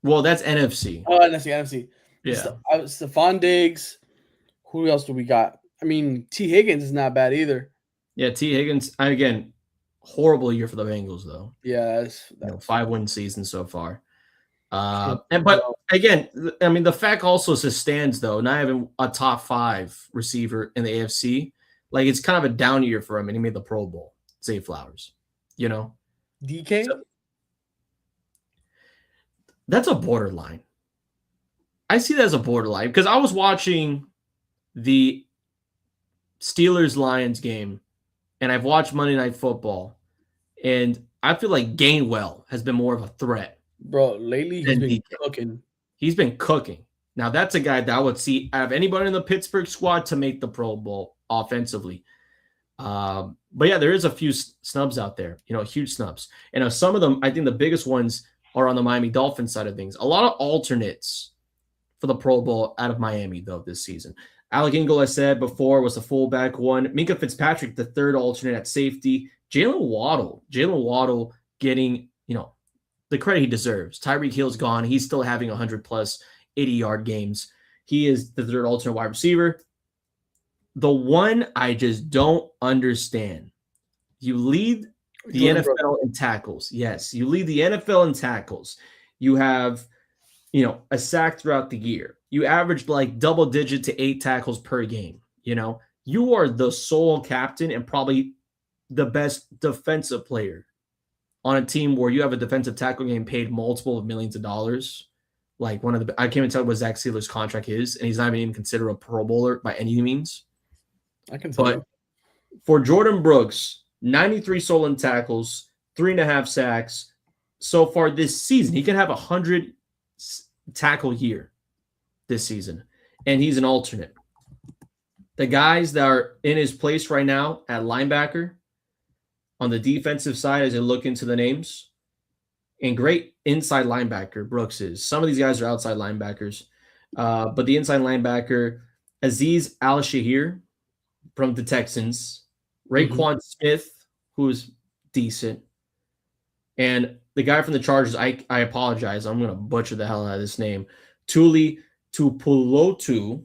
Well, that's NFC. Oh, that's the NFC. Yeah. Stephon Diggs. Who else do we got? I mean, T. Higgins is not bad either. Yeah, T. Higgins, again, horrible year for the Bengals, though. Yeah, 5-win season so far. But again, I mean, the fact also stands, though, not having a top 5 receiver in the AFC. Like, it's kind of a down year for him, and he made the Pro Bowl. Zay Flowers, you know? DK? So, that's a borderline. I see that as a borderline because I was watching the Steelers-Lions game, and I've watched Monday Night Football, and I feel like Gainwell has been more of a threat. Bro, lately he's been cooking. He's been cooking. Now, that's a guy that I would see out of anybody in the Pittsburgh squad to make the Pro Bowl offensively. But yeah, there is a few snubs out there, huge snubs. And some of them, I think the biggest ones are on the Miami Dolphins side of things. A lot of alternates for the Pro Bowl out of Miami, though, this season. Alec Ingle, I said before, was the fullback one. Minkah Fitzpatrick, the third alternate at safety. Jalen Waddle getting, the credit he deserves. Tyreek Hill's gone. He's still having 100-plus 80-yard games. He is the third alternate wide receiver. The one I just don't understand. You lead the NFL in tackles. Yes, you lead the NFL in tackles. You have, a sack throughout the year. You averaged like double-digit to 8 tackles per game. You are the sole captain and probably the best defensive player on a team where you have a defensive tackle getting paid multiple of millions of dollars. like one of the. I can't even tell what Zach Sealer's contract is, and he's not even considered a Pro Bowler by any means. I can tell you. For Jordan Brooks, 93 stolen tackles, 3.5 sacks so far this season. He can have 100 tackle year this season, and he's an alternate. The guys that are in his place right now at linebacker on the defensive side, as I look into the names, and great inside linebacker Brooks is. Some of these guys are outside linebackers, but the inside linebacker, Azeez Al-Shahir from the Texans, Raekwon Smith, who's decent, and the guy from the Chargers, I apologize, I'm going to butcher the hell out of this name, Tuli Tupulotu.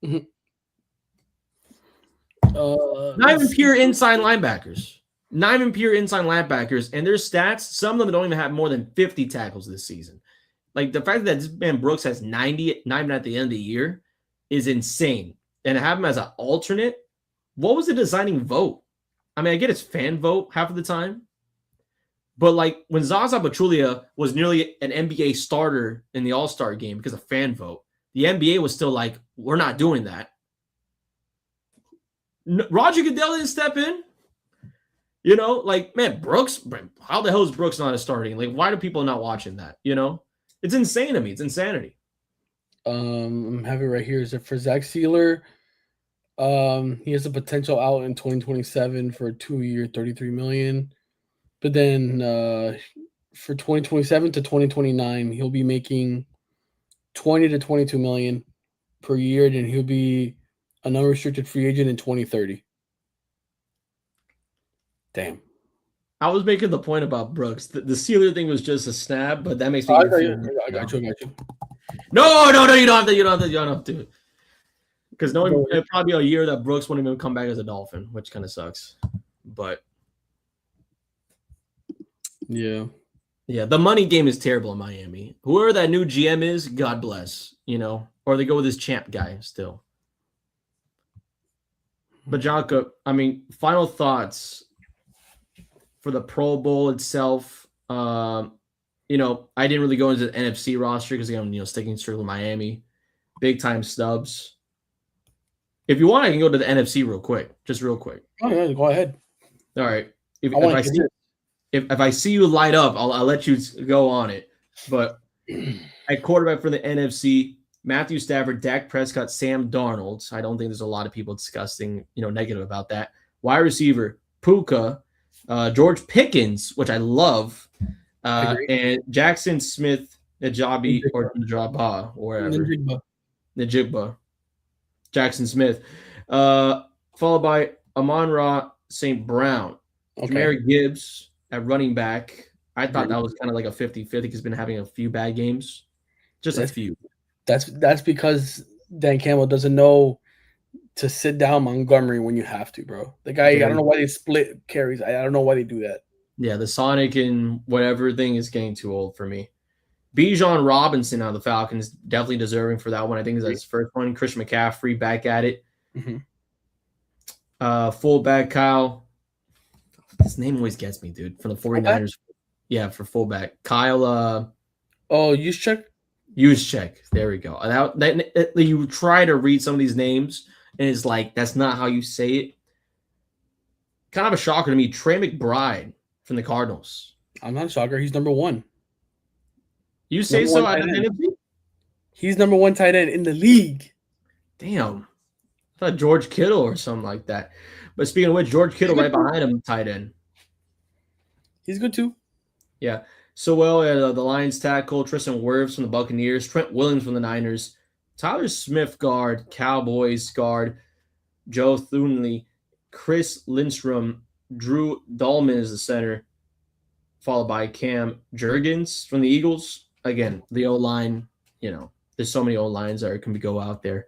Not even pure inside linebackers. And their stats, some of them don't even have more than 50 tackles this season. Like the fact that this man Brooks has 90, not even at the end of the year, is insane. And to have him as an alternate, what was the designing vote? I mean, I get it's fan vote half of the time, but like when Zaza Pachulia was nearly an NBA starter in the All-Star game because of fan vote, the NBA was still like, we're not doing that. Roger Goodell didn't step in. You know, like, man, Brooks, how the hell is Brooks not a starting? Like, why do people not watching that? You know, it's insane to me. It's insanity. I'm having it right here. Is it for Zach Sealer? He has a potential out in 2027 for a 2-year, $33 million. But then for 2027 to 2029, he'll be making $20 to $22 million per year. Then he'll be an unrestricted free agent in 2030. Damn. I was making the point about Brooks. The Sealer thing was just a snap, but that makes me feel. I got you. No, you don't have to. Because knowing it'll probably be a year that Brooks won't even come back as a Dolphin, which kind of sucks. But yeah, the money game is terrible in Miami. Whoever that new GM is, God bless. You know, or they go with this champ guy still. But Jonka, I mean, final thoughts for the Pro Bowl itself. You know, I didn't really go into the NFC roster because I'm, sticking strictly Miami. Big time Snubs. If you want, I can go to the NFC real quick. Oh yeah, go ahead. All right. If I see you light up, I'll let you go on it. But at quarterback for the NFC, Matthew Stafford, Dak Prescott, Sam Darnold. I don't think there's a lot of people discussing, negative about that. Wide receiver, Puka, George Pickens, which I love, and Jackson Smith, Najabi or Najaba, or whatever. Najibba. Jackson Smith. Followed by Amon-Ra St. Brown. Okay. Jahmyr Gibbs at running back. I thought that was kind of like a 50-50. He's been having a few bad games. Just a few. That's because Dan Campbell doesn't know to sit down Montgomery when you have to, bro. The guy, I don't know why they split carries. I don't know why they do that. Yeah, the Sonic and whatever thing is getting too old for me. Bijan Robinson out of the Falcons, definitely deserving for that one. I think is his first one. Christian McCaffrey back at it. Fullback Kyle. His name always gets me, dude. From the 49ers. Yeah, for fullback. Kyle. Juszczyk? Juszczyk. There we go. You try to read some of these names, and it's like, that's not how you say it. Kind of a shocker to me. Trey McBride from the Cardinals. I'm not a shocker. He's number one. You say so? He's number one tight end in the league. Damn. I thought George Kittle or something like that. But speaking of which, George Kittle right behind him, tight end. He's good too. Yeah. So, the Lions tackle, Tristan Wirfs from the Buccaneers, Trent Williams from the Niners, Tyler Smith guard, Cowboys guard, Joe Thunley, Chris Lindstrom, Drew Dahlman is the center, followed by Cam Jurgens from the Eagles. Again, the O-line, there's so many O-lines that can go out there.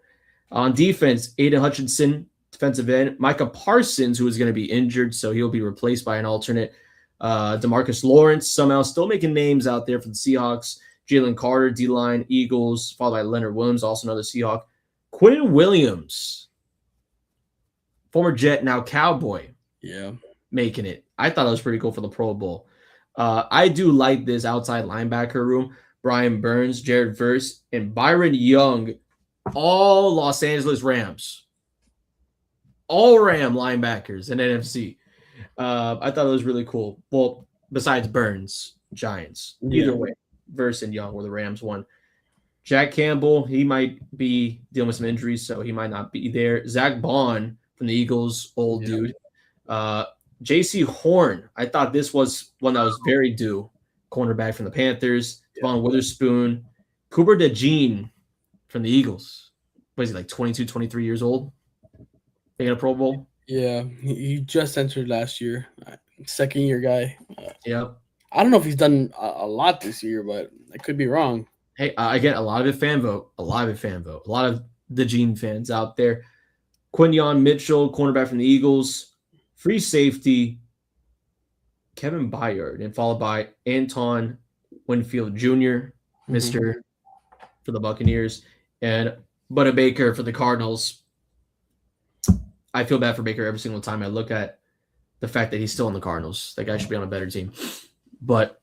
On defense, Aiden Hutchinson, defensive end, Micah Parsons, who is going to be injured, so he'll be replaced by an alternate. DeMarcus Lawrence, somehow still making names out there for the Seahawks. Jalen Carter, D-line, Eagles, followed by Leonard Williams, also another Seahawk. Quinn Williams, former Jet, now Cowboy. Yeah. Making it. I thought it was pretty cool for the Pro Bowl. I do like this outside linebacker room, Brian Burns, Jared Verse, and Byron Young, all Los Angeles Rams. All Ram linebackers in NFC. I thought it was really cool. Well, besides Burns, Giants. Yeah. Either way, Verse and Young were the Rams won. Jack Campbell, he might be dealing with some injuries, so he might not be there. Zach Bond from the Eagles, old dude. J.C. Horn, I thought this was one that was very due. Cornerback from the Panthers. Devon Witherspoon. Cooper DeJean from the Eagles. What is he, like 22, 23 years old? Making a Pro Bowl? Yeah, he just entered last year. Second year guy. Yep. I don't know if he's done a lot this year, but I could be wrong. Hey, again, a lot of it fan vote. A lot of the Gene fans out there. Quinyon Mitchell, cornerback from the Eagles. Free safety, Kevin Byard, and followed by Anton Winfield Jr., Mr. for the Buccaneers, and Budda Baker for the Cardinals. I feel bad for Baker every single time I look at the fact that he's still in the Cardinals. That guy should be on a better team. But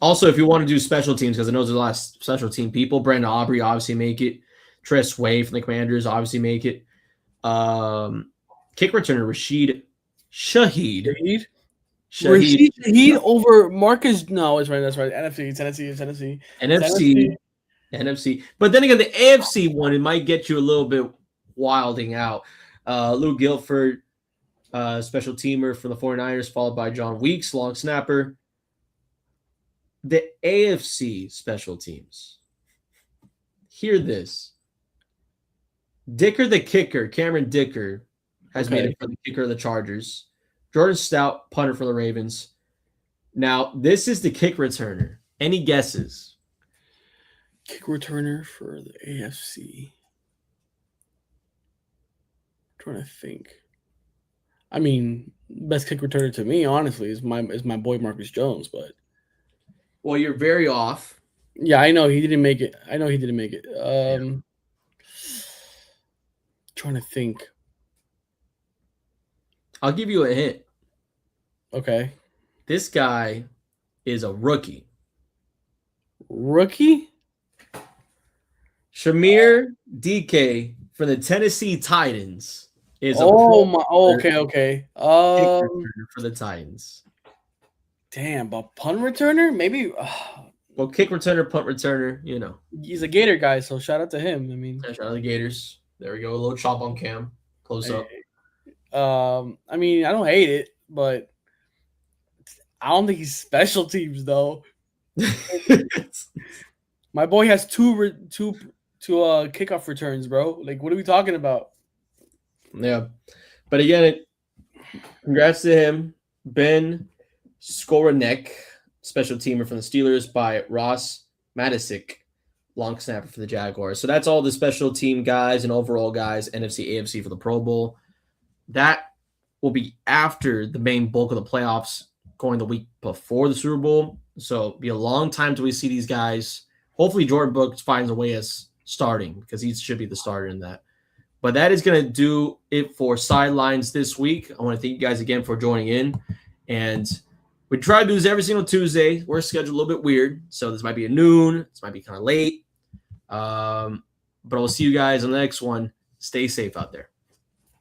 also, if you want to do special teams, because I know there's a lot of special team people, Brandon Aubrey obviously make it. Tress Way from the Commanders obviously make it. Kick returner Rashid Shaheed. Rashid Shaheed over Marcus. No, it's right. That's right. NFC. But then again, the AFC one, it might get you a little bit wilding out. Lou Guilford, special teamer for the 49ers, followed by John Weeks, long snapper. The AFC special teams. Hear this. Dicker the kicker, Cameron Dicker, has made it for the kicker of the Chargers. Jordan Stout, punter for the Ravens. Now, this is the kick returner. Any guesses? Kick returner for the AFC. I'm trying to think. I mean, best kick returner to me, honestly, is my boy Marcus Jones, but well, you're very off. Yeah, I know he didn't make it. Trying to think. I'll give you a hint. Okay. This guy is a rookie. Rookie? Shamir DK for the Tennessee Titans is okay. For the Titans. Damn, but punt returner? Maybe well, kick returner, punt returner, you know. He's a Gator guy, so shout out to him. I mean, shout out to the Gators. There we go. A little chop on cam. Close up. I mean, I don't hate it, but I don't think he's special teams though. My boy has two kickoff returns, bro. Like, what are we talking about? Yeah, but again, congrats to him, Ben Skowronek, special teamer from the Steelers, by Ross Matisic, long snapper for the Jaguars. So that's all the special team guys and overall guys, NFC, AFC for the Pro Bowl. That will be after the main bulk of the playoffs going the week before the Super Bowl. So it'll be a long time till we see these guys. Hopefully Jordan Brooks finds a way as starting, because he should be the starter in that. But that is going to do it for Sidelines this week. I want to thank you guys again for joining in. And we try to do this every single Tuesday. We're scheduled a little bit weird, so this might be at noon. This might be kind of late. But I'll see you guys on the next one. Stay safe out there.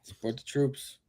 Support the troops.